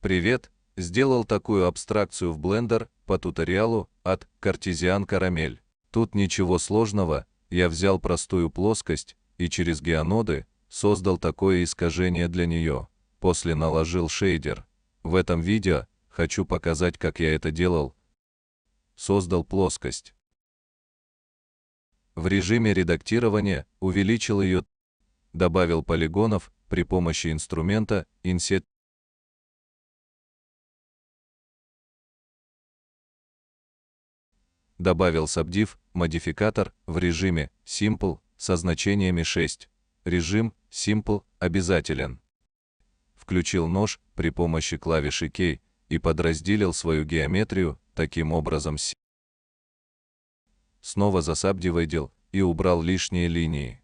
Привет! Сделал такую абстракцию в Blender по туториалу от Cartesian Caramel. Тут ничего сложного, я взял простую плоскость и через геоноды создал такое искажение для нее. После наложил шейдер. В этом видео хочу показать, как я это делал. Создал плоскость. В режиме редактирования увеличил ее, добавил полигонов при помощи инструмента Inset. Добавил Subdiv модификатор в режиме Simple со значениями 6. Режим Simple обязателен. Включил нож при помощи клавиши K и подразделил свою геометрию таким образом. Снова засабдивайдил и убрал лишние линии.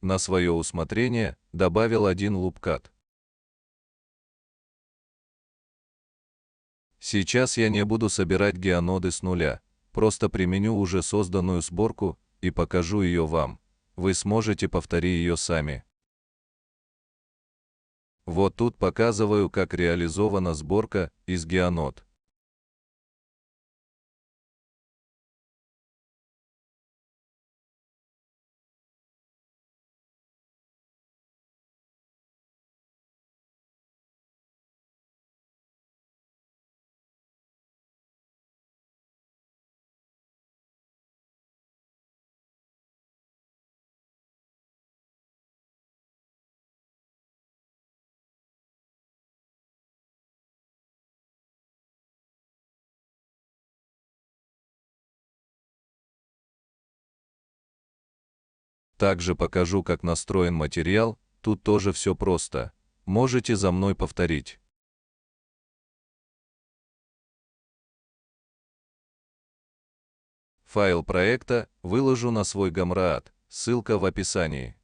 На свое усмотрение добавил один лупкат. Сейчас я не буду собирать геоноды с нуля, просто применю уже созданную сборку и покажу ее вам. Вы сможете повторить ее сами. Вот тут показываю, как реализована сборка из геонод. Также покажу, как настроен материал, тут тоже все просто. Можете за мной повторить. Файл проекта выложу на свой Gumroad, ссылка в описании.